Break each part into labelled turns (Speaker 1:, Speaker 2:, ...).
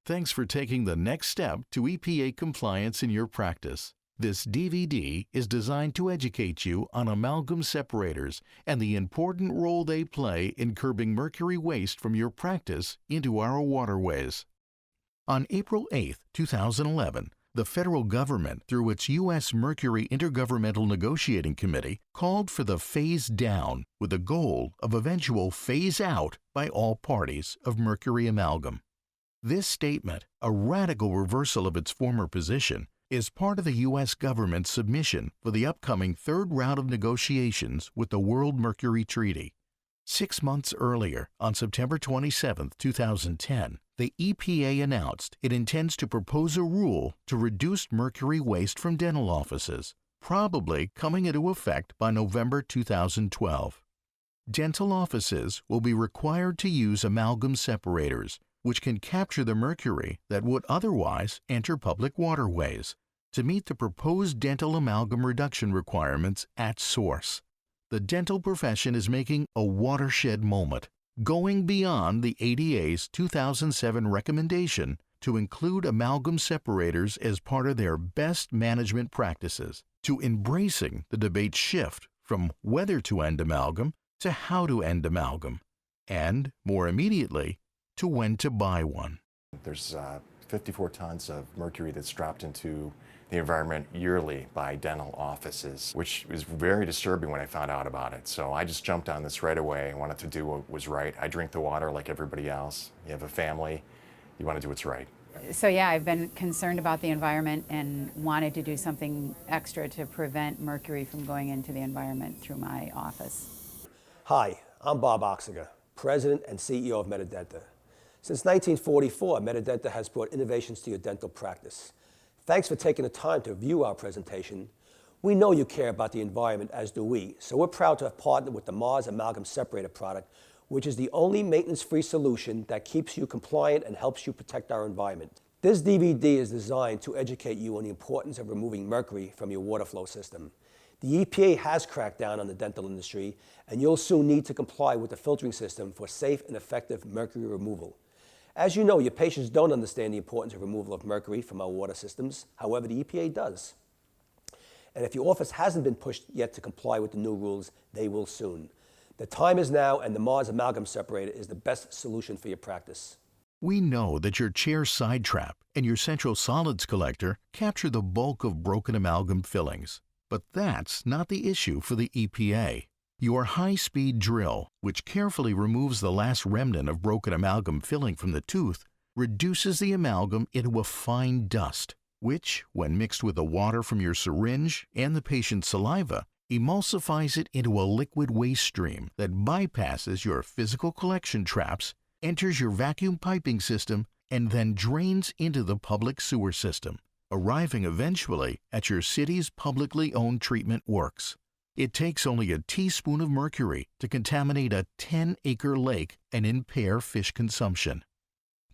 Speaker 1: Thanks for taking the next step to EPA compliance in your practice. This DVD is designed to educate you on amalgam separators and the important role they play in curbing mercury waste from your practice into our waterways. On April 8, 2011, the federal government, through its U.S. Mercury Intergovernmental Negotiating Committee, called for the phase down with the goal of eventual phase out by all parties of mercury amalgam. This statement, a radical reversal of its former position, is part of the U.S. government's submission for the upcoming third round of negotiations with the World Mercury Treaty. 6 months earlier, on September 27, 2010, the EPA announced it intends to propose a rule to reduce mercury waste from dental offices, probably coming into effect by November 2012. Dental offices will be required to use amalgam separators, which can capture the mercury that would otherwise enter public waterways, to meet the proposed dental amalgam reduction requirements at source. The dental profession is making a watershed moment, going beyond the ADA's 2007 recommendation to include amalgam separators as part of their best management practices, to embracing the debate shift from whether to end amalgam to how to end amalgam, and, more immediately, to when to buy one.
Speaker 2: There's 54 tons of mercury that's dropped into the environment yearly by dental offices, which was very disturbing when I found out about it. So I just jumped on this right away and wanted to do what was right. I drink the water like everybody else. You have a family, you want to do what's right.
Speaker 3: So yeah, I've been concerned about the environment and wanted to do something extra to prevent mercury from going into the environment through my office.
Speaker 4: Hi, I'm Bob Oxiger, President and CEO of Medidenta. Since 1944, Medidenta has brought innovations to your dental practice. Thanks for taking the time to view our presentation. We know you care about the environment, as do we, so we're proud to have partnered with the Mars Amalgam Separator product, which is the only maintenance-free solution that keeps you compliant and helps you protect our environment. This DVD is designed to educate you on the importance of removing mercury from your water flow system. The EPA has cracked down on the dental industry, and you'll soon need to comply with the filtering system for safe and effective mercury removal. As you know, your patients don't understand the importance of removal of mercury from our water systems. However, the EPA does. And if your office hasn't been pushed yet to comply with the new rules, they will soon. The time is now, and the Mars Amalgam Separator is the best solution for your practice.
Speaker 1: We know that your chair side trap and your central solids collector capture the bulk of broken amalgam fillings. But that's not the issue for the EPA. Your high-speed drill, which carefully removes the last remnant of broken amalgam filling from the tooth, reduces the amalgam into a fine dust, which, when mixed with the water from your syringe and the patient's saliva, emulsifies it into a liquid waste stream that bypasses your physical collection traps, enters your vacuum piping system, and then drains into the public sewer system, arriving eventually at your city's publicly owned treatment works. It takes only a teaspoon of mercury to contaminate a 10-acre lake and impair fish consumption.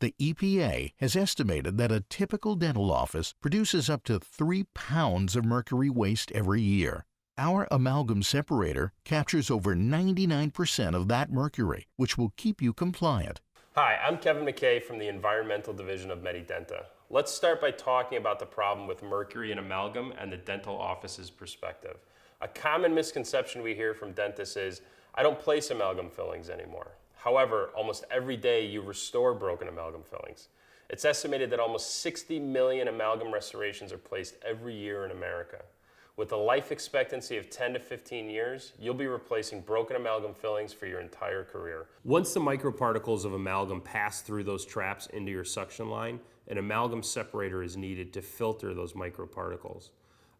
Speaker 1: The EPA has estimated that a typical dental office produces up to 3 pounds of mercury waste every year. Our amalgam separator captures over 99% of that mercury, which will keep you compliant.
Speaker 5: Hi, I'm Kevin McKay from the Environmental Division of Medidenta. Let's start by talking about the problem with mercury and amalgam and the dental office's perspective. A common misconception we hear from dentists is, I don't place amalgam fillings anymore. However, almost every day you restore broken amalgam fillings. It's estimated that almost 60 million amalgam restorations are placed every year in America. With a life expectancy of 10 to 15 years, you'll be replacing broken amalgam fillings for your entire career. Once the microparticles of amalgam pass through those traps into your suction line, an amalgam separator is needed to filter those microparticles.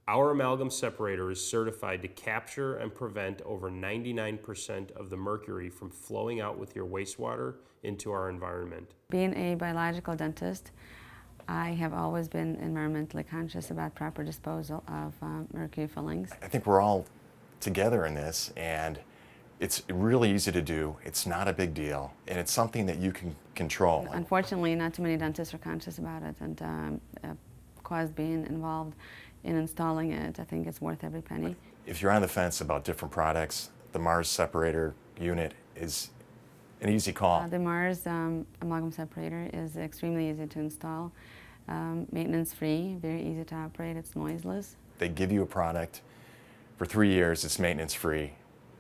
Speaker 5: Our amalgam separator is certified to capture and prevent over 99% of the mercury from flowing out with your wastewater into our environment.
Speaker 6: Being a biological dentist, I have always been environmentally conscious about proper disposal of mercury fillings.
Speaker 2: I think we're all together in this, and it's really easy to do. It's not a big deal, and it's something that you can control.
Speaker 6: Unfortunately, not too many dentists are conscious about it, and cost being involved in installing it, I think it's worth every penny.
Speaker 2: If you're on the fence about different products, the Mars separator unit is an easy call.
Speaker 6: The Mars Amalgam Separator is extremely easy to install, maintenance-free, very easy to operate, it's noiseless.
Speaker 2: They give you a product for 3 years, it's maintenance-free.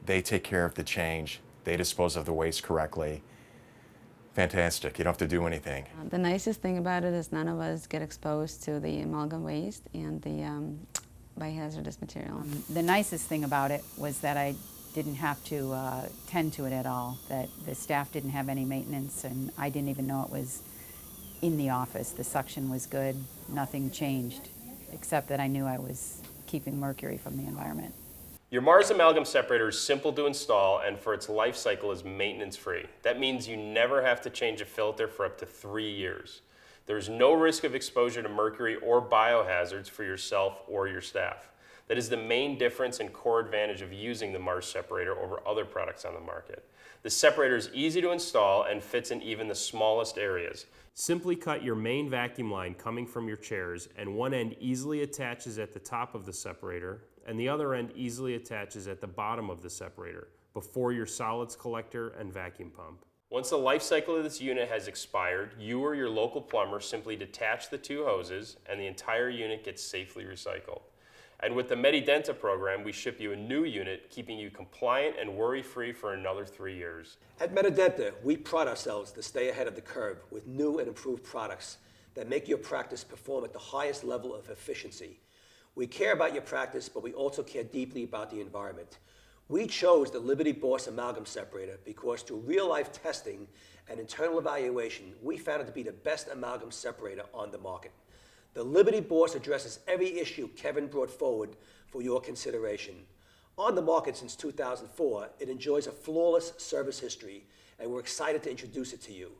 Speaker 2: They take care of the change. They dispose of the waste correctly. Fantastic, you don't have to do anything.
Speaker 6: The nicest thing about it is none of us get exposed to the amalgam waste and the biohazardous material.
Speaker 3: The nicest thing about it was that I didn't have to tend to it at all, that the staff didn't have any maintenance, and I didn't even know it was in the office. The suction was good, nothing changed, except that I knew I was keeping mercury from the environment.
Speaker 5: Your Mars Amalgam Separator is simple to install, and for its life cycle is maintenance-free. That means you never have to change a filter for up to 3 years. There is no risk of exposure to mercury or biohazards for yourself or your staff. That is the main difference and core advantage of using the Mars Separator over other products on the market. The separator is easy to install and fits in even the smallest areas. Simply cut your main vacuum line coming from your chairs, and one end easily attaches at the top of the separator, and the other end easily attaches at the bottom of the separator before your solids collector and vacuum pump. Once the life cycle of this unit has expired, you or your local plumber simply detach the 2 hoses and the entire unit gets safely recycled. And with the Medidenta program, we ship you a new unit, keeping you compliant and worry-free for another 3 years.
Speaker 4: At Medidenta, we pride ourselves to stay ahead of the curve with new and improved products that make your practice perform at the highest level of efficiency. We care about your practice, but we also care deeply about the environment. We chose the Liberty Boss Amalgam Separator because through real-life testing and internal evaluation, we found it to be the best amalgam separator on the market. The Liberty Boss addresses every issue Kevin brought forward for your consideration. On the market since 2004, it enjoys a flawless service history, and we're excited to introduce it to you.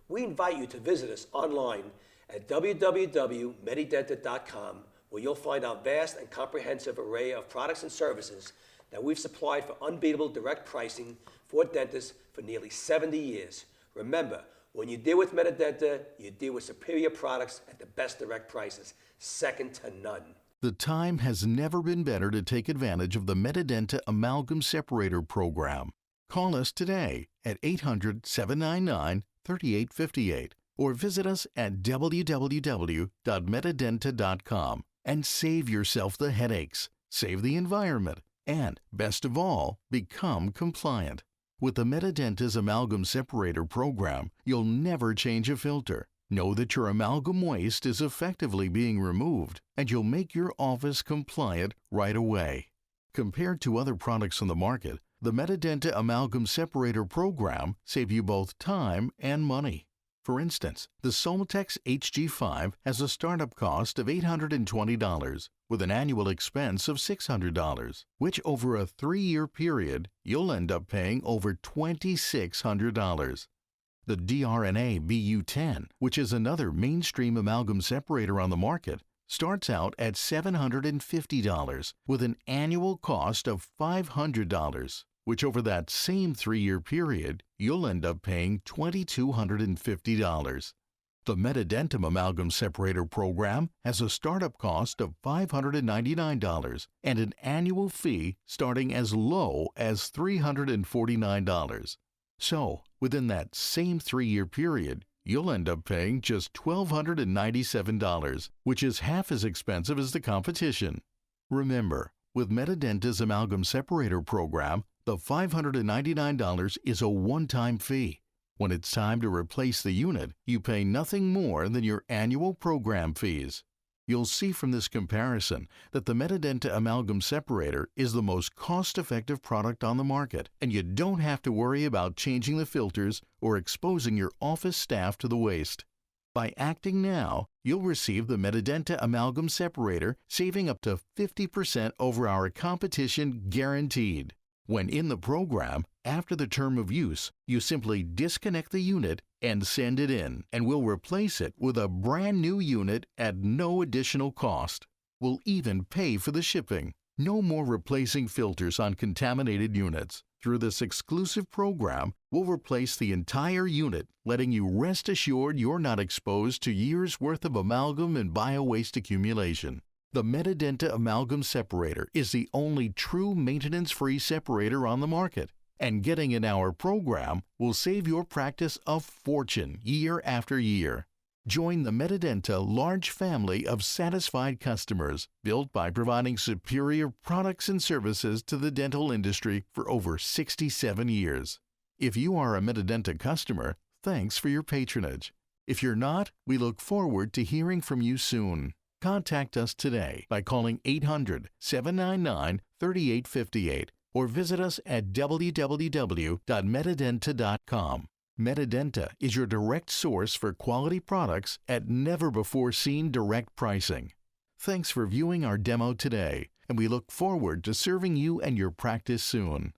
Speaker 4: We invite you to visit us online at www.medidenta.com, where you'll find our vast and comprehensive array of products and services that we've supplied for unbeatable direct pricing for dentists for nearly 70 years. Remember, when you deal with Medidenta, you deal with superior products at the best direct prices, second to none.
Speaker 1: The time has never been better to take advantage of the Medidenta Amalgam Separator program. Call us today at 800-799-3858 or visit us at www.medidenta.com and save yourself the headaches, save the environment, and, best of all, become compliant. With the Medidenta's Amalgam Separator program, you'll never change a filter. Know that your amalgam waste is effectively being removed, and you'll make your office compliant right away. Compared to other products on the market, the Medidenta Amalgam Separator program saves you both time and money. For instance, the Soltex HG5 has a startup cost of $820 with an annual expense of $600, which over a 3-year period, you'll end up paying over $2,600. The DRNA BU10, which is another mainstream amalgam separator on the market, starts out at $750 with an annual cost of $500, which over that same 3-year period, you'll end up paying $2,250. The Medidenta Amalgam Separator program has a startup cost of $599 and an annual fee starting as low as $349. So, within that same 3-year period, you'll end up paying just $1,297, which is half as expensive as the competition. Remember, with Medidenta's Amalgam Separator program, the $599 is a one-time fee. When it's time to replace the unit, you pay nothing more than your annual program fees. You'll see from this comparison that the Medidenta Amalgam Separator is the most cost-effective product on the market, and you don't have to worry about changing the filters or exposing your office staff to the waste. By acting now, you'll receive the Medidenta Amalgam Separator, saving up to 50% over our competition guaranteed. When in the program, after the term of use, you simply disconnect the unit and send it in, and we'll replace it with a brand new unit at no additional cost. We'll even pay for the shipping. No more replacing filters on contaminated units. Through this exclusive program, we'll replace the entire unit, letting you rest assured you're not exposed to years' worth of amalgam and bio-waste accumulation. The Medidenta Amalgam Separator is the only true maintenance-free separator on the market, And getting in our program will save your practice a fortune year after year. Join the Medidenta large family of satisfied customers built by providing superior products and services to the dental industry for over 67 years. If you are a Medidenta customer, thanks for your patronage. If you're not, we look forward to hearing from you soon. Contact us today by calling 800-799-3858 or visit us at www.medidenta.com. Medidenta is your direct source for quality products at never-before-seen direct pricing. Thanks for viewing our demo today, and we look forward to serving you and your practice soon.